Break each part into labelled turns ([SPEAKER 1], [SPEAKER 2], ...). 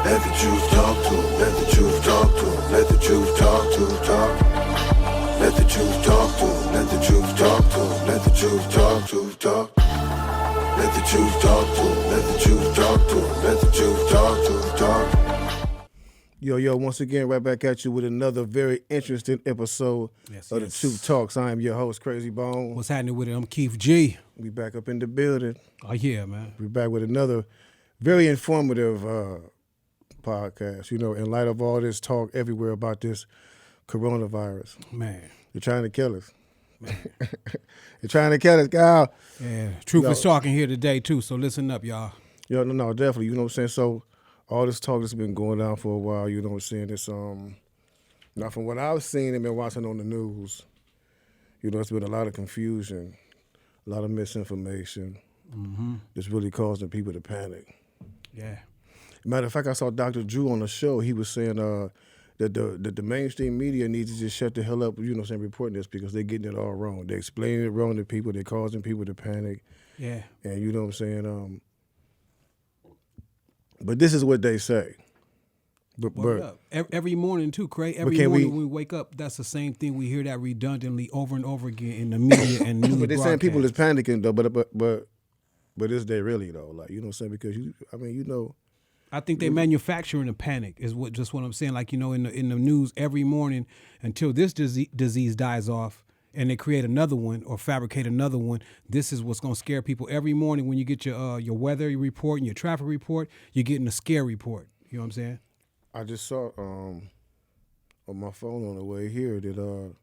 [SPEAKER 1] Let the truth talk to 'em. Let the truth talk to 'em. Let the truth talk to 'em. Talk. Let the truth talk to 'em. Let the truth talk to 'em. Let the truth talk to 'em. Talk. Let the truth talk to 'em. Let the truth talk to 'em. Let the truth talk to 'em. Talk.
[SPEAKER 2] Yo, once again, right back at you with another very interesting episode of the Truth Talks. I am your host, Krayzie Bone.
[SPEAKER 3] What's happening with it? I'm Keef G.
[SPEAKER 2] We back up in the building.
[SPEAKER 3] Oh, yeah, man.
[SPEAKER 2] We back with another very informative podcast. You know, in light of all this talk everywhere about this coronavirus.
[SPEAKER 3] Man.
[SPEAKER 2] They're trying to kill us. They're trying to kill us, Kyle.
[SPEAKER 3] Yeah, Truth is talking here today, too, so listen up, y'all.
[SPEAKER 2] Yo, no, definitely. You know what I'm saying? So, all this talk that's been going on for a while, you know what I'm saying? It's now from what I've seen and been watching on the news, you know, it's been a lot of confusion, a lot of misinformation. That's really causing people to panic.
[SPEAKER 3] Yeah.
[SPEAKER 2] Matter of fact, I saw Dr. Drew on the show. He was saying that the mainstream media needs to just shut the hell up, you know what I'm saying, reporting this because they're getting it all wrong. They're explaining it wrong to people. They're causing people to panic.
[SPEAKER 3] Yeah.
[SPEAKER 2] And you know what I'm saying? But this is what they say. But
[SPEAKER 3] every morning, too, Craig. Every morning when we wake up, that's the same thing. We hear that redundantly over and over again in the media and news
[SPEAKER 2] But they're saying people is
[SPEAKER 3] broadcasts.
[SPEAKER 2] panicking, though. But is they really, though? Like, you know what I'm saying? Because,
[SPEAKER 3] I think they manufacturing a panic is what I'm saying. Like, you know, in the news every morning until this disease dies off and they create another one or fabricate another one. This is what's going to scare people. Every morning when you get your weather report and your traffic report, you're getting a scare report. You know what I'm saying?
[SPEAKER 2] I just saw on my phone on the way here that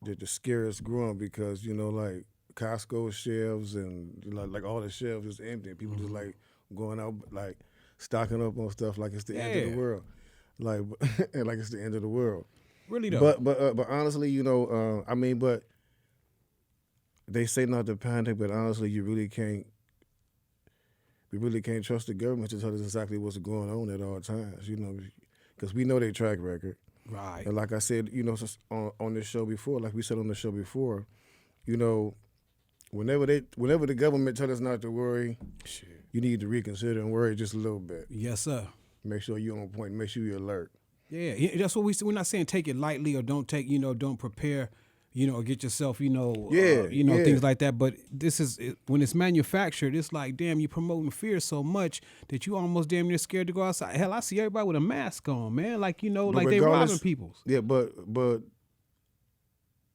[SPEAKER 2] the scare is growing because, you know, like Costco shelves and like all the shelves is empty. People just like going out, like stocking up on stuff like it's the end of the world. Like, like it's the end of the world.
[SPEAKER 3] Really though.
[SPEAKER 2] But honestly, you know, but they say not to panic, but honestly, we really can't trust the government to tell us exactly what's going on at all times, you know, because we know their track record.
[SPEAKER 3] Right.
[SPEAKER 2] And like I said, you know, on this show before, like we said on the show before, you know, whenever the government tell us not to worry, you need to reconsider and worry just a little bit.
[SPEAKER 3] Yes, sir.
[SPEAKER 2] Make sure you're on point. Make sure you're alert.
[SPEAKER 3] Yeah, that's what we're not saying take it lightly or don't prepare, you know, or get yourself, things like that. But this is when it's manufactured, it's like, damn, you promoting fear so much that you almost damn near scared to go outside. Hell, I see everybody with a mask on, man. Like, you know, like they robbing people.
[SPEAKER 2] Yeah, but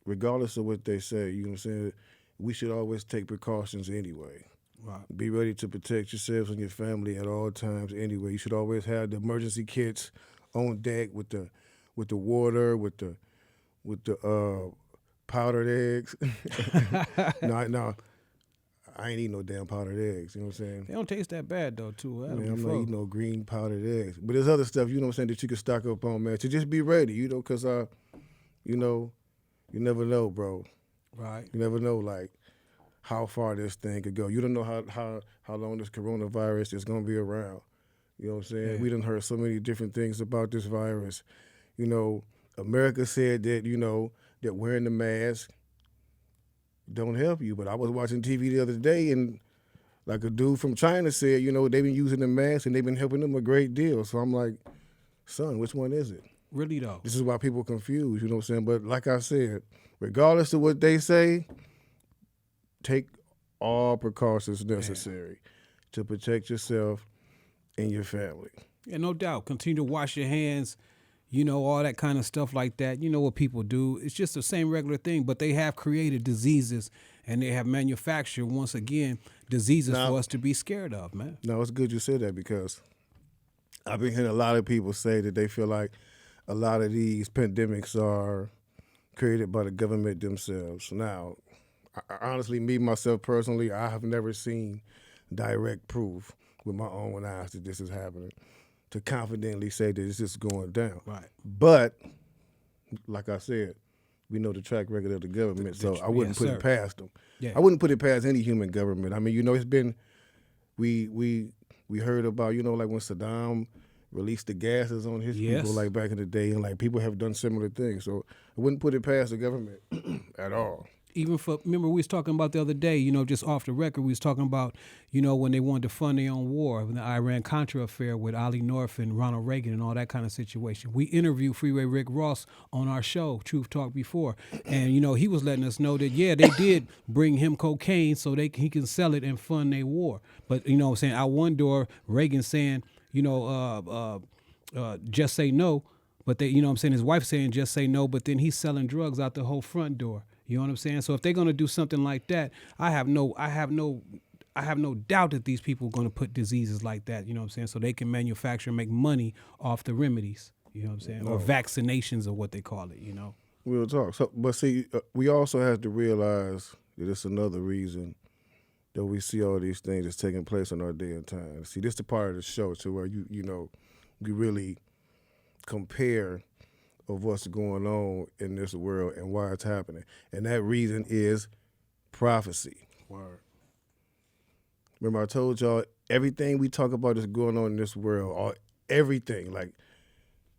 [SPEAKER 2] regardless of what they say, you know what I'm saying, we should always take precautions anyway.
[SPEAKER 3] Right.
[SPEAKER 2] Be ready to protect yourselves and your family at all times anyway. You should always have the emergency kits on deck with the water, with the powdered eggs. No, I ain't eating no damn powdered eggs. You know what I'm saying?
[SPEAKER 3] They don't taste that bad though, too.
[SPEAKER 2] I'm not eating no green powdered eggs. But there's other stuff, you know what I'm saying, that you can stock up on, man. To just be ready, you know, because you know, you never know, bro.
[SPEAKER 3] Right.
[SPEAKER 2] You never know, like, how far this thing could go. You don't know how long this coronavirus is going to be around. You know what I'm saying?
[SPEAKER 3] Yeah.
[SPEAKER 2] We done heard so many different things about this virus. You know, America said that, you know, that wearing the mask don't help you. But I was watching TV the other day and like a dude from China said, you know, they've been using the mask and they've been helping them a great deal. So I'm like, son, which one is it?
[SPEAKER 3] Really though.
[SPEAKER 2] This is why people are confused, you know what I'm saying? But like I said, regardless of what they say, take all precautions necessary to protect yourself and your family.
[SPEAKER 3] Yeah, no doubt. Continue to wash your hands, you know, all that kind of stuff like that. You know what people do. It's just the same regular thing, but they have created diseases and they have manufactured, once again, diseases for us to be scared of, man.
[SPEAKER 2] No, it's good you said that because I've been hearing a lot of people say that they feel like a lot of these pandemics are created by the government themselves. Now, honestly, me, myself personally, I have never seen direct proof with my own eyes that this is happening to confidently say that this is going down.
[SPEAKER 3] Right.
[SPEAKER 2] But, like I said, we know the track record of the government, so I wouldn't put it past them.
[SPEAKER 3] Yeah.
[SPEAKER 2] I wouldn't put it past any human government. I mean, you know, it's been, we heard about, you know, like when Saddam released the gases on his people, like back in the day, and like people have done similar things. So I wouldn't put it past the government at all.
[SPEAKER 3] even for, remember we was talking about the other day, you know, just off the record, we was talking about, you know, when they wanted to fund their own war, the Iran-Contra affair with Ali North and Ronald Reagan and all that kind of situation. We interviewed Freeway Rick Ross on our show, Truth Talk, before. And, you know, he was letting us know that, yeah, they did bring him cocaine so he can sell it and fund their war. But, you know what I'm saying, out one door, Reagan saying, you know, just say no. But they, you know what I'm saying, his wife saying just say no, but then he's selling drugs out the whole front door. You know what I'm saying? So if they're going to do something like that, I have no doubt that these people are going to put diseases like that, you know what I'm saying, so they can manufacture and make money off the remedies, you know what I'm saying, or vaccinations or what they call it, you know.
[SPEAKER 2] We'll talk. So, but see, we also have to realize that it's another reason that we see all these things that's taking place in our day and time. See, this is the part of the show to where you know, we really compare of what's going on in this world and why it's happening. And that reason is prophecy.
[SPEAKER 3] Word.
[SPEAKER 2] Remember I told y'all everything we talk about is going on in this world, or everything like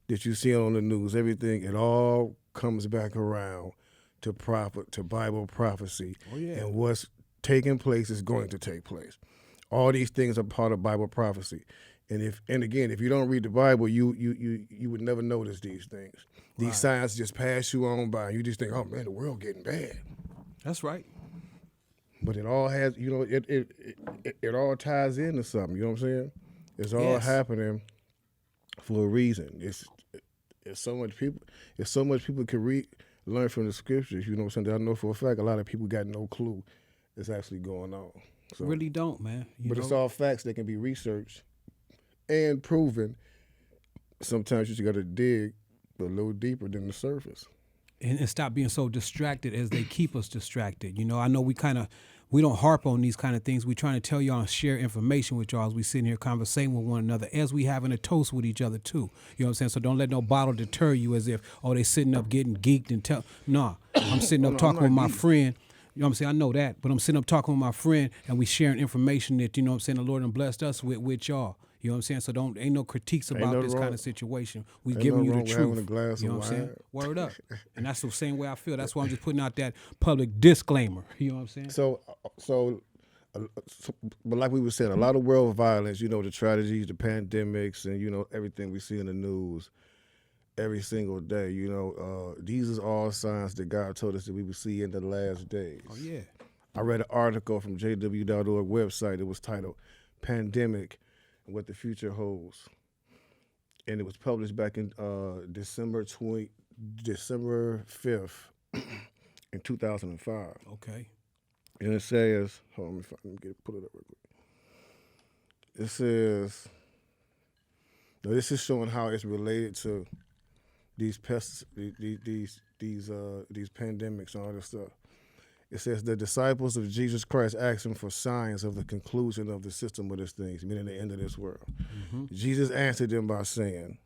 [SPEAKER 2] that you see on the news, everything, it all comes back around to Bible prophecy.
[SPEAKER 3] Oh, yeah.
[SPEAKER 2] And what's taking place is going to take place. All these things are part of Bible prophecy. And again, if you don't read the Bible, you would never notice these things. These signs just pass you on by. You just think, oh man, the world getting bad.
[SPEAKER 3] That's right.
[SPEAKER 2] But it all has, you know, it all ties into something. You know what I'm saying? It's all happening for a reason. It's so much people can learn from the scriptures. You know what I'm saying? I know for a fact a lot of people got no clue that's actually going on. So,
[SPEAKER 3] really don't, man.
[SPEAKER 2] But it's all facts that can be researched and proven. Sometimes you just got to dig a little deeper than the surface.
[SPEAKER 3] And stop being so distracted as they keep us distracted. You know, I know we don't harp on these kind of things. We're trying to tell y'all and share information with y'all as we sit here conversating with one another, as we having a toast with each other too. You know what I'm saying? So don't let no bottle deter you as if, oh, they sitting up getting geeked and nah, I'm sitting up talking with my friend. You know what I'm saying? I know that, but I'm sitting up talking with my friend and we sharing information that, you know what I'm saying, the Lord done blessed us with y'all. You know what I'm saying? So ain't no critiques about this kind of situation. We giving you the truth.
[SPEAKER 2] A glass
[SPEAKER 3] you know
[SPEAKER 2] of
[SPEAKER 3] what I'm saying?
[SPEAKER 2] wine.
[SPEAKER 3] Word up. And that's the same way I feel. That's why I'm just putting out that public disclaimer. You know what I'm saying?
[SPEAKER 2] So, but like we were saying, a lot of world violence, you know, the tragedies, the pandemics, and, you know, everything we see in the news every single day, you know, these are all signs that God told us that we would see in the last days.
[SPEAKER 3] Oh, yeah.
[SPEAKER 2] I read an article from jw.org website. It was titled Pandemic and What the Future Holds. And it was published back in December 5th in 2005.
[SPEAKER 3] Okay.
[SPEAKER 2] And it says, hold on, let me pull it up real quick. It says, now this is showing how it's related to these pests, these pandemics and all this stuff. It says the disciples of Jesus Christ asked him for signs of the conclusion of the system of these things, meaning the end of this world. Mm-hmm. Jesus answered them by saying,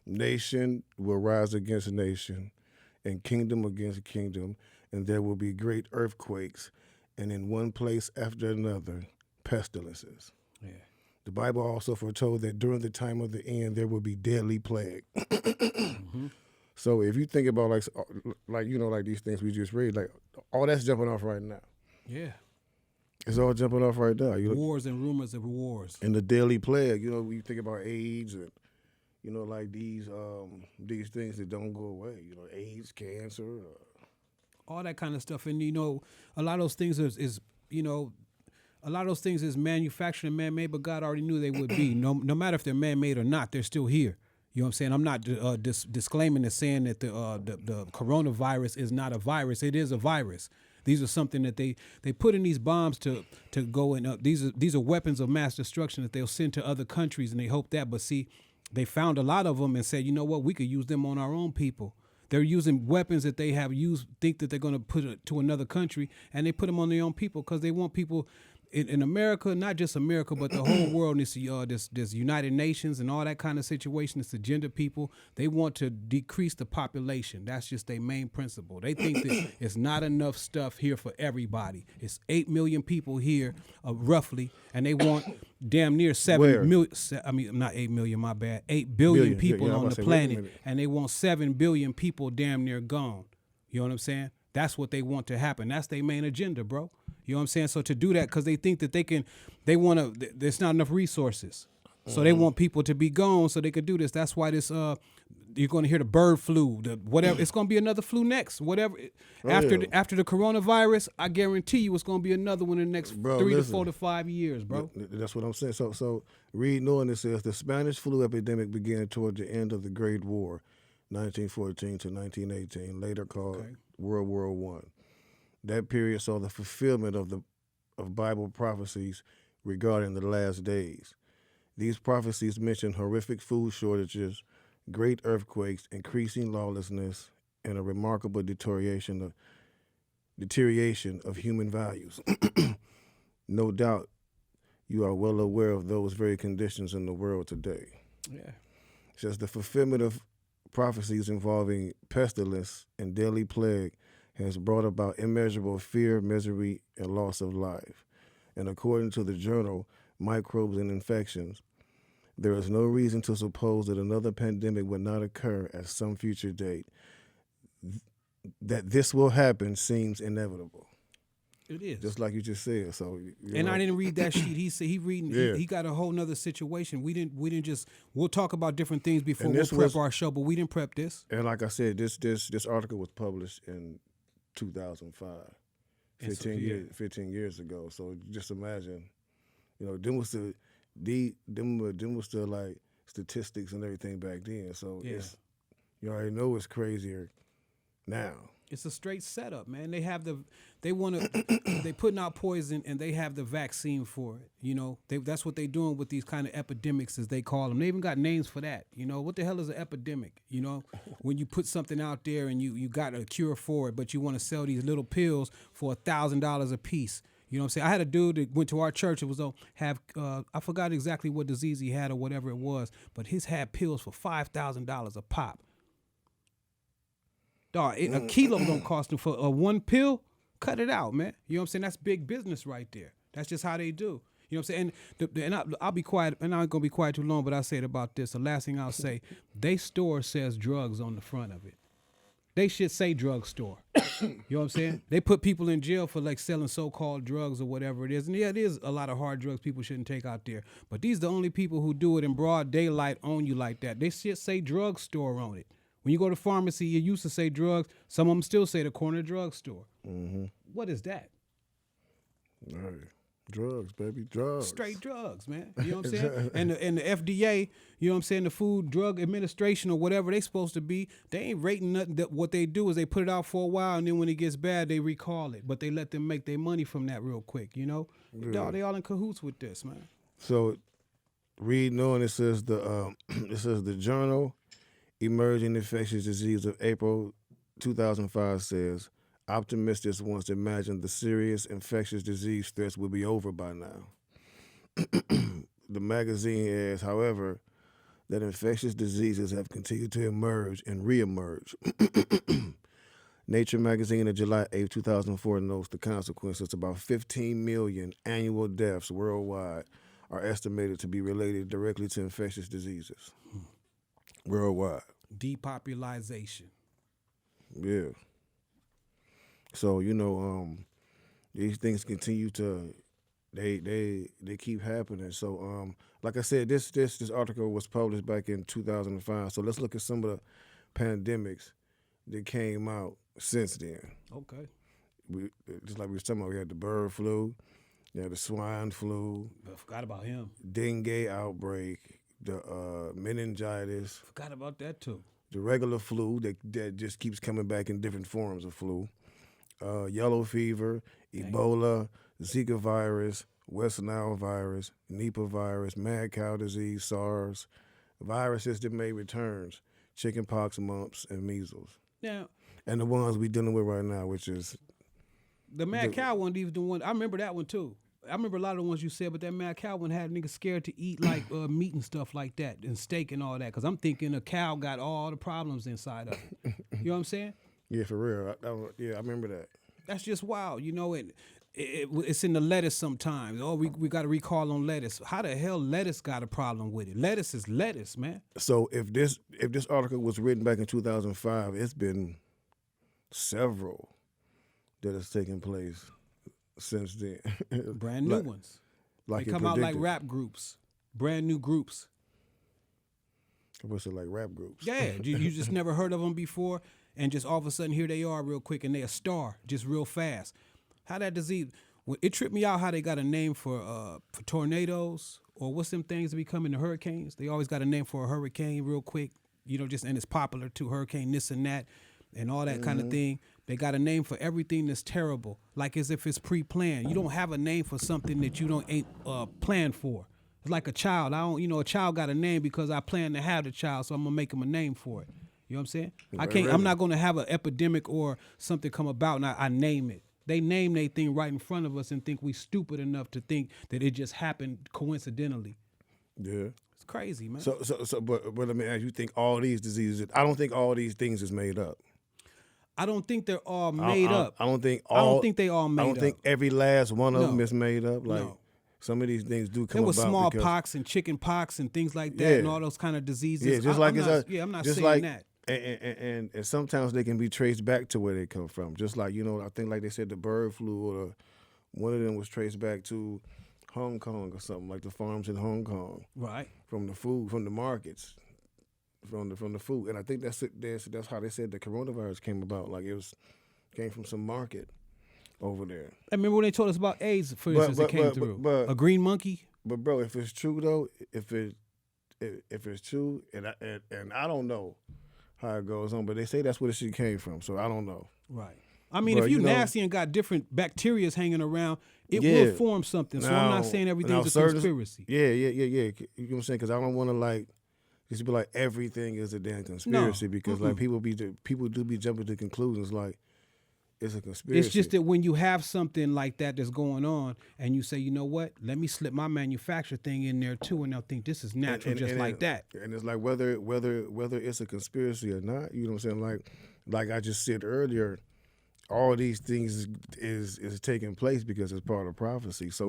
[SPEAKER 2] nation will rise against nation and kingdom against kingdom, and there will be great earthquakes, and in one place after another, pestilences.
[SPEAKER 3] Yeah.
[SPEAKER 2] The Bible also foretold that during the time of the end, there will be deadly plague. Mm-hmm. So if you think about like you know, like these things we just read, like all that's jumping off right now.
[SPEAKER 3] Yeah.
[SPEAKER 2] It's all jumping off right now.
[SPEAKER 3] Wars and rumors of wars.
[SPEAKER 2] And the deadly plague, you know, when you think about AIDS and, you know, like these things that don't go away, you know, AIDS, cancer.
[SPEAKER 3] All that kind of stuff. And, you know, a lot of those things is you know, a lot of those things is manufactured and man-made, but God already knew they would be. No matter if they're man-made or not, they're still here. You know what I'm saying? I'm not disclaiming and saying that the coronavirus is not a virus. It is a virus. These are something that they put in these bombs to go and these are weapons of mass destruction that they'll send to other countries, and they hope that. But see, they found a lot of them and said, you know what, we could use them on our own people. They're using weapons that they have used, think that they're going to put it to another country, and they put them on their own people because they want people in America, not just America, but the whole world, this United Nations and all that kind of situation, this agenda people, they want to decrease the population. That's just their main principle. They think that it's not enough stuff here for everybody. It's 8 million people here, roughly, and they want damn near 7 million. I mean, not 8 million, my bad. 8 billion people on the planet, and they want 7 billion people damn near gone. You know what I'm saying? That's what they want to happen. That's their main agenda, bro. You know what I'm saying? So to do that, because they think that they want to, there's not enough resources. So they want people to be gone so they could do this. That's why this, you're going to hear the bird flu, the whatever. It's going to be another flu next, whatever. After the coronavirus, I guarantee you it's going to be another one in the next 3 to 4 to 5 years, bro.
[SPEAKER 2] That's what I'm saying. So read knowing this says the Spanish flu epidemic began toward the end of the Great War, 1914 to 1918, later called World War I. That period saw the fulfillment of Bible prophecies regarding the last days. These prophecies mention horrific food shortages, great earthquakes, increasing lawlessness, and a remarkable deterioration of human values. No doubt you are well aware of those very conditions in the world today.
[SPEAKER 3] Yeah.
[SPEAKER 2] It says the fulfillment of prophecies involving pestilence and deadly plague has brought about immeasurable fear, misery, and loss of life. And according to the journal Microbes and Infections, there is no reason to suppose that another pandemic would not occur at some future date. That this will happen seems inevitable.
[SPEAKER 3] It is.
[SPEAKER 2] Just like you just said. So,
[SPEAKER 3] I didn't read that sheet. He said he got a whole nother situation. We didn't just, we'll talk about different things before we prep our show, but we didn't prep this.
[SPEAKER 2] And like I said, this article was published in 2005, 15 years ago. So just imagine, them was the like statistics and everything back then. So it's, you already know it's crazier now.
[SPEAKER 3] It's a straight setup, man. They putting out poison and they have the vaccine for it. That's what they doing with these kind of epidemics, as they call them. They even got names for that. What the hell is an epidemic? When you put something out there and you got a cure for it, but you want to sell these little pills for $1,000 a piece. You know what I'm saying? I had a dude that went to our church. It was I forgot exactly what disease he had or whatever it was, but his had pills for $5,000 a pop. Dog, a kilo don't cost him for one pill. Cut it out, man. You know what I'm saying? That's big business right there. That's just how they do. You know what I'm saying? And I'll be quiet, and I'm not gonna be quiet too long. But I'll say it about this. The last thing I'll say, they store says drugs on the front of it. They should say drugstore. You know what I'm saying? They put people in jail for like selling so-called drugs or whatever it is. And yeah, it is a lot of hard drugs people shouldn't take out there. But these are the only people who do it in broad daylight on you like that. They should say drugstore on it. When you go to pharmacy, you used to say drugs. Some of them still say the corner drugstore. Mm-hmm. What is that?
[SPEAKER 2] Right. Drugs, baby, drugs.
[SPEAKER 3] Straight drugs, man. You know what I'm saying? And the FDA, you know what I'm saying, the Food Drug Administration or whatever they supposed to be, they ain't rating nothing. What they do is they put it out for a while, and then when it gets bad, they recall it. But they let them make their money from that real quick, Yeah. They all in cahoots with this, man.
[SPEAKER 2] So, reading on, it says the journal Emerging Infectious Disease of April 2005 says, optimists once imagined the serious infectious disease threats would be over by now. The magazine adds, however, that infectious diseases have continued to emerge and reemerge. Nature magazine of July 8, 2004 notes the consequences. About 15 million annual deaths worldwide are estimated to be related directly to infectious diseases. Worldwide.
[SPEAKER 3] Depopulation.
[SPEAKER 2] Yeah. So, these things continue to, they keep happening. So, like I said, this article was published back in 2005. So let's look at some of the pandemics that came out since then.
[SPEAKER 3] Okay.
[SPEAKER 2] Just like we were talking about, we had the bird flu, you had the swine flu.
[SPEAKER 3] I forgot about him.
[SPEAKER 2] Dengue outbreak, the meningitis.
[SPEAKER 3] Forgot about that too.
[SPEAKER 2] The regular flu that just keeps coming back in different forms of flu. Yellow fever, Ebola, Zika virus, West Nile virus, Nipah virus, mad cow disease, SARS, viruses that made returns, chickenpox, mumps, and measles.
[SPEAKER 3] Yeah.
[SPEAKER 2] And the ones we dealing with right now, which is
[SPEAKER 3] the mad cow one. Even the one I remember that one too. I remember a lot of the ones you said, but that mad cow one had niggas scared to eat like meat and stuff like that, and steak and all that. Because I'm thinking a cow got all the problems inside of it. You know what I'm saying?
[SPEAKER 2] Yeah, for real. I remember that.
[SPEAKER 3] That's just wild. It's in the lettuce sometimes. Oh, we got a recall on lettuce. How the hell lettuce got a problem with it? Lettuce is lettuce, man.
[SPEAKER 2] So if this article was written back in 2005, it's been several that has taken place since then.
[SPEAKER 3] Brand new ones.
[SPEAKER 2] Like
[SPEAKER 3] They
[SPEAKER 2] it
[SPEAKER 3] come out like
[SPEAKER 2] predicted.
[SPEAKER 3] rap groups, brand new groups.
[SPEAKER 2] What's it like rap groups?
[SPEAKER 3] Yeah, you just never heard of them before, and just all of a sudden here they are real quick, and they a star just real fast. How that disease? It tripped me out how they got a name for tornadoes, or what's them things that be coming to hurricanes. They always got a name for a hurricane real quick, just and it's popular too. Hurricane this and that, and all that kind of thing. They got a name for everything that's terrible, like as if it's pre-planned. You don't have a name for something that you ain't planned for. It's like a child. A child got a name because I plan to have the child, so I'm gonna make him a name for it. You know what I'm saying? I'm not gonna have an epidemic or something come about and I name it. They name their thing right in front of us and think we stupid enough to think that it just happened coincidentally.
[SPEAKER 2] Yeah.
[SPEAKER 3] It's crazy, man.
[SPEAKER 2] But let me ask you, think all these diseases, I don't think all these things is made up.
[SPEAKER 3] I don't think they're all made up.
[SPEAKER 2] I don't think
[SPEAKER 3] they all made up.
[SPEAKER 2] I don't think every last one of
[SPEAKER 3] No.
[SPEAKER 2] them is made up. Like
[SPEAKER 3] No.
[SPEAKER 2] some of these things do come
[SPEAKER 3] There was
[SPEAKER 2] about
[SPEAKER 3] smallpox and chicken pox and things like that,
[SPEAKER 2] Yeah.
[SPEAKER 3] and all those kind of diseases.
[SPEAKER 2] Yeah, just
[SPEAKER 3] I'm not
[SPEAKER 2] just
[SPEAKER 3] saying
[SPEAKER 2] like,
[SPEAKER 3] that.
[SPEAKER 2] And sometimes they can be traced back to where they come from. Just like, I think like they said the bird flu or one of them was traced back to Hong Kong or something, like the farms in Hong Kong.
[SPEAKER 3] Right.
[SPEAKER 2] From the food, from the markets, from the food. And I think that's how they said the coronavirus came about. Like came from some market over there.
[SPEAKER 3] I remember when they told us about AIDS, for instance, it came through. A green monkey.
[SPEAKER 2] But bro, if it's true though, if it's true, and I don't know how it goes on, but they say that's where the shit came from, so I don't know.
[SPEAKER 3] Right. I mean,
[SPEAKER 2] But,
[SPEAKER 3] if you nasty and got different bacterias hanging around, it
[SPEAKER 2] Yeah.
[SPEAKER 3] will form something. So I'm not saying everything's a conspiracy.
[SPEAKER 2] Yeah. You know what I'm saying? Because I don't want to like just be like everything is a damn conspiracy because like people do be jumping to conclusions like it's a conspiracy.
[SPEAKER 3] It's just that when you have something like that that's going on, and you say, you know what, let me slip my manufacturer thing in there too, and they'll think this is natural, like that.
[SPEAKER 2] And it's like whether it's a conspiracy or not, you know what I'm saying? Like I just said earlier, all these things is taking place because it's part of prophecy. So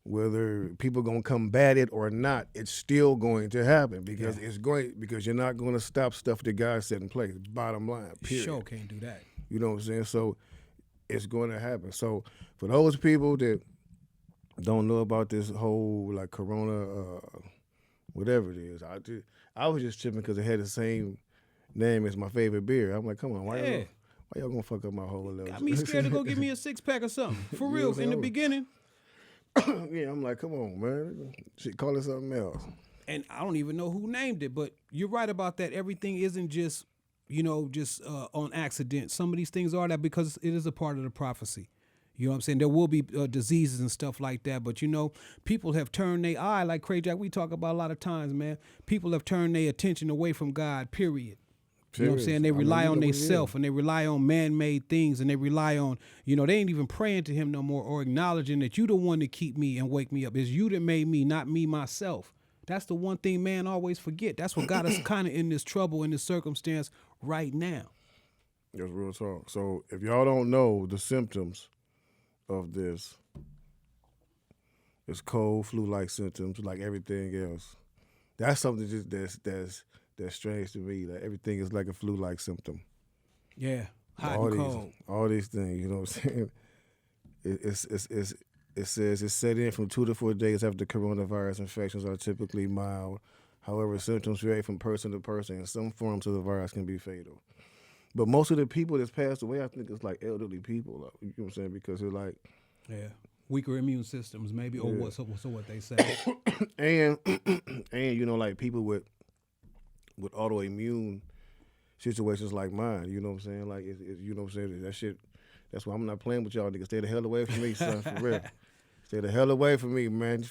[SPEAKER 2] whether people gonna combat it or not, it's still going to happen because because you're not going to stop stuff that God set in place. Bottom line, period.
[SPEAKER 3] Sure can't do that.
[SPEAKER 2] You know what I'm saying? So it's going to happen. So for those people that don't know about this whole like corona, whatever it is, I was just tripping because it had the same name as my favorite beer. I'm like, come on, why y'all gonna fuck up my whole little?
[SPEAKER 3] Got me scared to go get me a 6-pack or something. For real, in the beginning.
[SPEAKER 2] Yeah, I'm like, come on, man. Shit, call it something else.
[SPEAKER 3] And I don't even know who named it, but you're right about that. Everything isn't just, on accident. Some of these things are that because it is a part of the prophecy. You know what I'm saying? There will be diseases and stuff like that, but people have turned their eye, like Krayzie, we talk about a lot of times, man. People have turned their attention away from God, period. You know what I'm saying? They rely on themselves and they rely on man-made things and they rely on, they ain't even praying to him no more or acknowledging that you the one to keep me and wake me up. It's you that made me, not me myself. That's the one thing man always forget. That's what got us kind of in this trouble, in this circumstance right now.
[SPEAKER 2] That's real talk. So if y'all don't know the symptoms of this, it's cold, flu-like symptoms like everything else. That's something that's strange to me. Like everything is like a flu-like symptom.
[SPEAKER 3] Yeah, hot and cold.
[SPEAKER 2] All these things, you know what I'm saying? It says it's set in from 2 to 4 days after coronavirus infections are typically mild. However, symptoms vary from person to person, and some forms of the virus can be fatal. But most of the people that's passed away, I think it's like elderly people. You know what I'm saying? Because they're like,
[SPEAKER 3] weaker immune systems, maybe, or what they say.
[SPEAKER 2] and like people with autoimmune situations like mine, you know what I'm saying? Like, you know what I'm saying? That shit, that's why I'm not playing with y'all niggas. Stay the hell away from me, son, for real. Stay the hell away from me, man,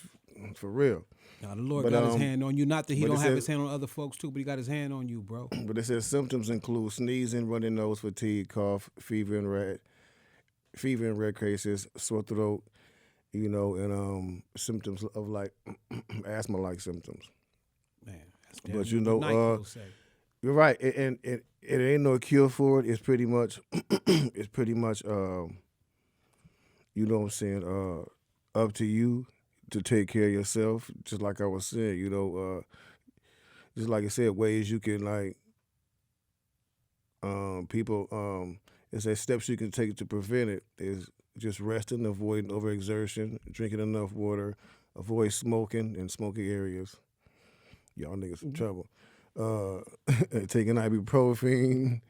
[SPEAKER 2] for real.
[SPEAKER 3] Now, the Lord got his hand on you. Not that he don't have his hand on other folks, too, but he got his hand on you, bro.
[SPEAKER 2] But it says symptoms include sneezing, runny nose, fatigue, cough, fever in red cases, sore throat, and symptoms of like asthma-like symptoms.
[SPEAKER 3] Man, that's
[SPEAKER 2] but you're right, and it ain't no cure for it. It's pretty much, you know what I'm saying, up to you to take care of yourself. Just like I was saying, just like I said, ways you can like, people, It says steps you can take to prevent it is just resting, avoiding overexertion, drinking enough water, avoid smoking in smoky areas. Y'all niggas in trouble. Taking ibuprofen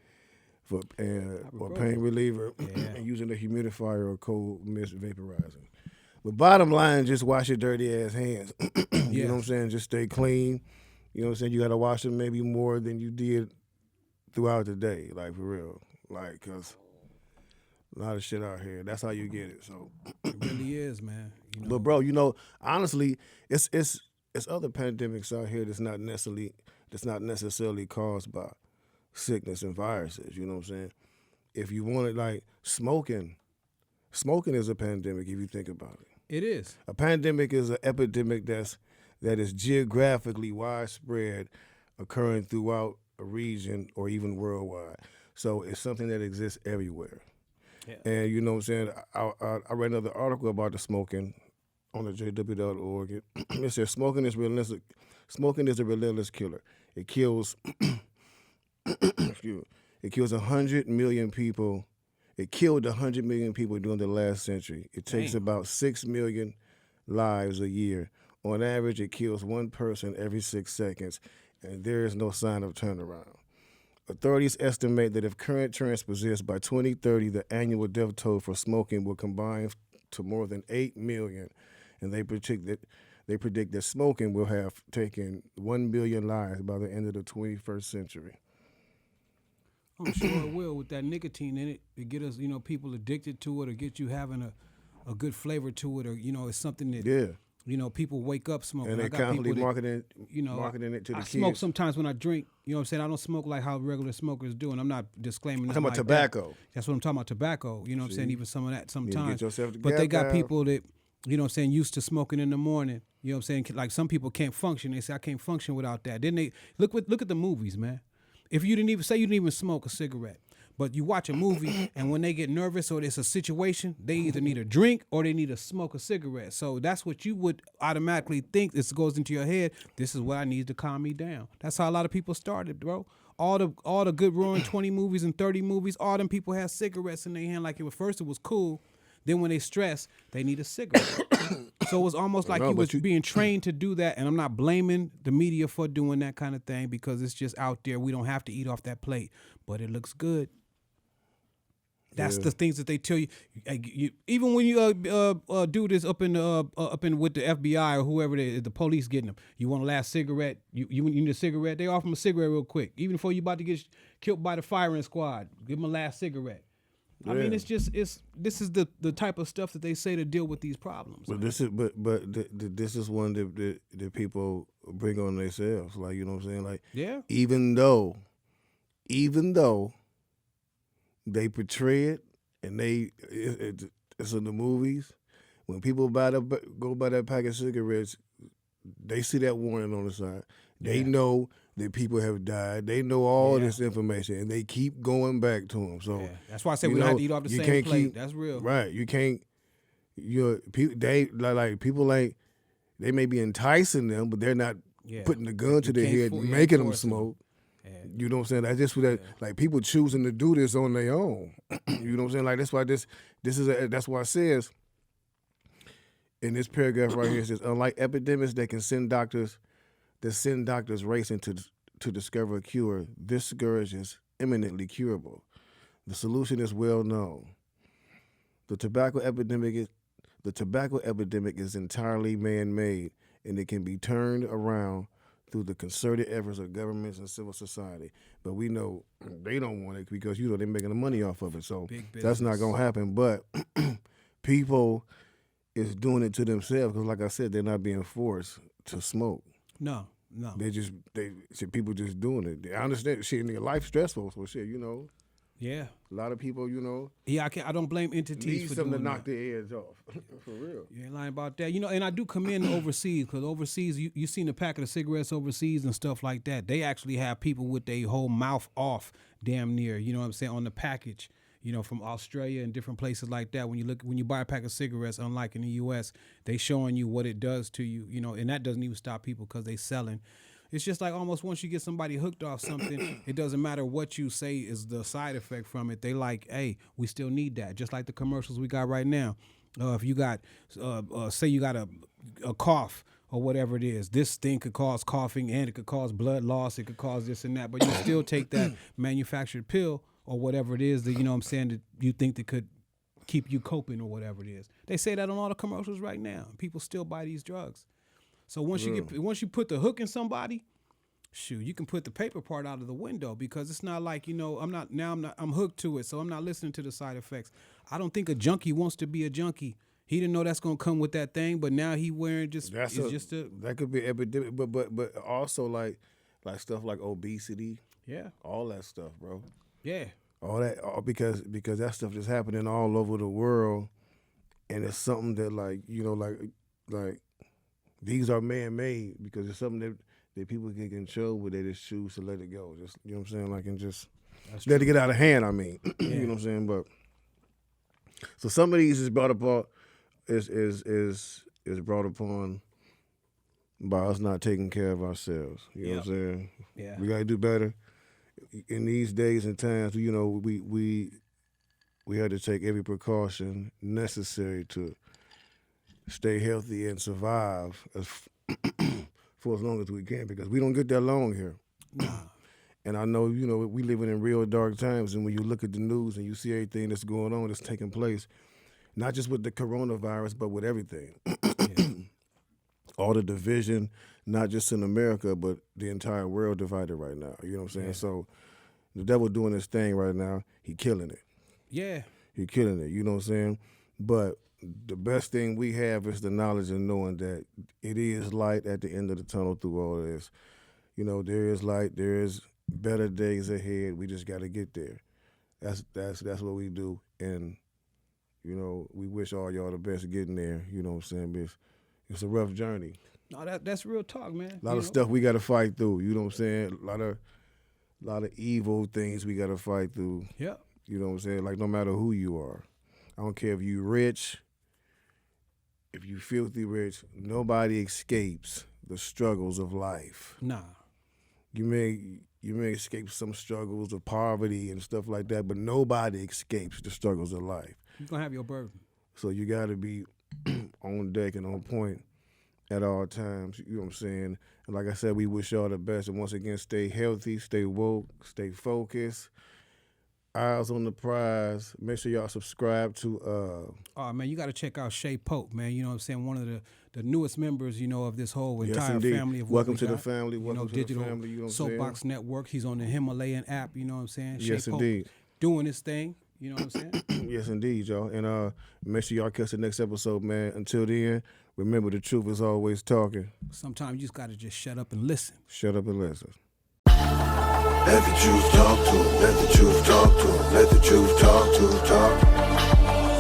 [SPEAKER 2] or pain reliever, and using a humidifier or cold mist vaporizing. But bottom line, just wash your dirty ass hands. You know what I'm saying? Just stay clean. You know what I'm saying? You got to wash them maybe more than you did throughout the day, like for real. Like, because a lot of shit out here. That's how you get it. So
[SPEAKER 3] it really is, man. You know?
[SPEAKER 2] But bro, you know, honestly, it's other pandemics out here that's not necessarily caused by sickness and viruses. You know what I'm saying? If you want it, like smoking is a pandemic if you think about it.
[SPEAKER 3] It is.
[SPEAKER 2] A pandemic is an epidemic that is geographically widespread, occurring throughout a region or even worldwide. So it's something that exists everywhere. Yeah. And you know what I'm saying? I read another article about the smoking on the JW.org. It says smoking is relentless. Smoking is a relentless killer. It kills. It kills 100 million people. It killed 100 million people during the last century. It takes about 6 million lives a year. On average, it kills one person every 6 seconds, and there is no sign of turnaround. Authorities estimate that if current trends persist, by 2030, the annual death toll for smoking will combine to more than 8 million, and they predict that smoking will have taken 1 billion lives by the end of the 21st century.
[SPEAKER 3] I'm sure it will, with that nicotine in it, to get us, you know, people addicted to it, or get you having a good flavor to it, or, you know, it's something that, you know, people wake up smoking.
[SPEAKER 2] And they constantly marketing it to the kids.
[SPEAKER 3] I smoke sometimes when I drink. You know what I'm saying? I don't smoke like how regular smokers do, and I'm not disclaiming
[SPEAKER 2] I'm talking about tobacco.
[SPEAKER 3] That's what I'm talking about, tobacco. You know what I'm saying? Even some of that sometimes.
[SPEAKER 2] Get yourself
[SPEAKER 3] but they got people that, you know what I'm saying, used to smoking in the morning. You know what I'm saying? Like some people can't function. They say, I can't function without that. Then they look at the movies, man. If you didn't even smoke a cigarette, but you watch a movie and when they get nervous or it's a situation, they either need a drink or they need to smoke a cigarette. So that's what you would automatically think. This goes into your head. This is what I need to calm me down. That's how a lot of people started, bro. All the good roaring 20 movies and 30 movies, all them people had cigarettes in their hand. Like at first it was cool. Then when they stress, they need a cigarette. So it was almost like you was being trained to do that. And I'm not blaming the media for doing that kind of thing, because it's just out there. We don't have to eat off that plate, but it looks good. That's the things that they tell you. Even when you do this up in with the FBI or whoever the police getting them. You want a last cigarette? You need a cigarette? They offer them a cigarette real quick. Even before you about to get killed by the firing squad, give them a last cigarette. I mean, this is the type of stuff that they say to deal with these problems.
[SPEAKER 2] But this is one that people bring on themselves. Like, you know what I'm saying? Like, even though they portray it and it's in the movies, when people go buy that pack of cigarettes, they see that warning on the side. They know that people have died. They know all this information, and they keep going back to them. So
[SPEAKER 3] that's why I said we don't have to eat off the same plate. That's real,
[SPEAKER 2] right? You can't. People ain't. They may be enticing them, but they're not putting the gun to their head, making them smoke. You know what I'm saying? That's just what like people choosing to do this on their own. You know what I'm saying? Like that's why that's why it says in this paragraph right here, it says, unlike epidemics that send doctors racing to discover a cure, this scourge is imminently curable. The solution is well known. The tobacco epidemic is entirely man-made, and it can be turned around through the concerted efforts of governments and civil society. But we know they don't want it because, you know, they're making the money off of it. So that's not going to happen. But people is doing it to themselves because, like I said, they're not being forced to smoke.
[SPEAKER 3] No.
[SPEAKER 2] People just doing it. I understand shit, nigga, life stressful, so shit, you know.
[SPEAKER 3] Yeah.
[SPEAKER 2] A lot of people, you know.
[SPEAKER 3] Yeah, I don't blame entities
[SPEAKER 2] need
[SPEAKER 3] for
[SPEAKER 2] something
[SPEAKER 3] doing
[SPEAKER 2] to knock
[SPEAKER 3] that.
[SPEAKER 2] their heads off. For real.
[SPEAKER 3] You ain't lying about that. You know, and I do commend overseas, because overseas, you seen the packet of cigarettes overseas and stuff like that. They actually have people with their whole mouth off damn near, you know what I'm saying, on the package. You know, from Australia and different places like that. When you buy a pack of cigarettes, unlike in the U.S., they showing you what it does to you. You know, and that doesn't even stop people because they selling. It's just like almost once you get somebody hooked off something, it doesn't matter what you say is the side effect from it. They like, hey, we still need that. Just like the commercials we got right now. If you got, say you got a cough or whatever it is, this thing could cause coughing and it could cause blood loss. It could cause this and that, but you still take that manufactured pill or whatever it is that, you know what I'm saying, that you think that could keep you coping or whatever it is. They say that on all the commercials right now. People still buy these drugs. So once you put the hook in somebody, shoot, you can put the paper part out of the window, because it's not like, you know, I'm hooked to it, so I'm not listening to the side effects. I don't think a junkie wants to be a junkie. He didn't know that's gonna come with that thing, but now he wearing
[SPEAKER 2] that could be epidemic, but also like stuff like obesity, all that stuff, bro.
[SPEAKER 3] Yeah.
[SPEAKER 2] All that, because that stuff is happening all over the world, and it's something that, like, you know, like these are man-made, because it's something that people can control, but they just choose to let it go. Just, you know what I'm saying, like, and just let it get out of hand. I mean, you know what I'm saying. But so some of these is brought upon is brought upon by us not taking care of ourselves. You know what I'm saying?
[SPEAKER 3] Yeah.
[SPEAKER 2] We gotta do better. In these days and times, you know, we had to take every precaution necessary to stay healthy and survive for as long as we can, because we don't get that long here.
[SPEAKER 3] Nah.
[SPEAKER 2] And I know, you know, we living in real dark times, and when you look at the news and you see everything that's going on, that's taking place, not just with the coronavirus, but with everything. All the division, not just in America, but the entire world divided right now. You know what I'm saying?
[SPEAKER 3] Yeah.
[SPEAKER 2] So the devil doing his thing right now. He killing it.
[SPEAKER 3] Yeah.
[SPEAKER 2] He killing it. You know what I'm saying? But the best thing we have is the knowledge and knowing that it is light at the end of the tunnel through all of this. You know, there is light. There is better days ahead. We just got to get there. That's what we do. And, you know, we wish all y'all the best getting there. You know what I'm saying? It's a rough journey.
[SPEAKER 3] No, that's real talk, man.
[SPEAKER 2] A lot of stuff we got to fight through. You know what I'm saying? A lot of evil things we got to fight through.
[SPEAKER 3] Yeah.
[SPEAKER 2] You know what I'm saying? Like, no matter who you are. I don't care if you rich, if you filthy rich, nobody escapes the struggles of life.
[SPEAKER 3] Nah.
[SPEAKER 2] You may escape some struggles of poverty and stuff like that, but nobody escapes the struggles of life.
[SPEAKER 3] You're going to have your burden.
[SPEAKER 2] So you got to be on deck and on point at all times. You know what I'm saying? And like I said, we wish y'all the best. And once again, stay healthy, stay woke, stay focused. Eyes on the prize. Make sure y'all subscribe to
[SPEAKER 3] Oh man, you got to check out Shay Pope, man. You know what I'm saying? One of the newest members, you know, of this whole entire
[SPEAKER 2] indeed.
[SPEAKER 3] family of
[SPEAKER 2] Welcome
[SPEAKER 3] what
[SPEAKER 2] to
[SPEAKER 3] we
[SPEAKER 2] the
[SPEAKER 3] got.
[SPEAKER 2] family. Welcome to
[SPEAKER 3] Digital
[SPEAKER 2] the family. You know what I'm
[SPEAKER 3] Soapbox
[SPEAKER 2] saying?
[SPEAKER 3] Network. He's on the Himalayan app. You know what I'm saying?
[SPEAKER 2] Yes,
[SPEAKER 3] Shay Pope
[SPEAKER 2] indeed.
[SPEAKER 3] doing his thing. You know what I'm saying?
[SPEAKER 2] Yes, indeed, y'all. And make sure y'all catch the next episode, man. Until then, remember, the truth is always talking.
[SPEAKER 3] Sometimes you just got to just shut up and listen.
[SPEAKER 2] Shut up and listen.
[SPEAKER 1] Let the truth talk to 'em. Let the truth talk to 'em. Let the truth talk to 'em. Talk.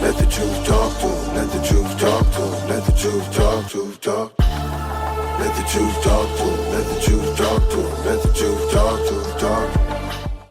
[SPEAKER 1] Let the truth talk to 'em. Let the truth talk to 'em. Let the truth talk to 'em. Talk. Let the truth talk to 'em. Let the truth talk to 'em. Let the truth talk to 'em. Talk.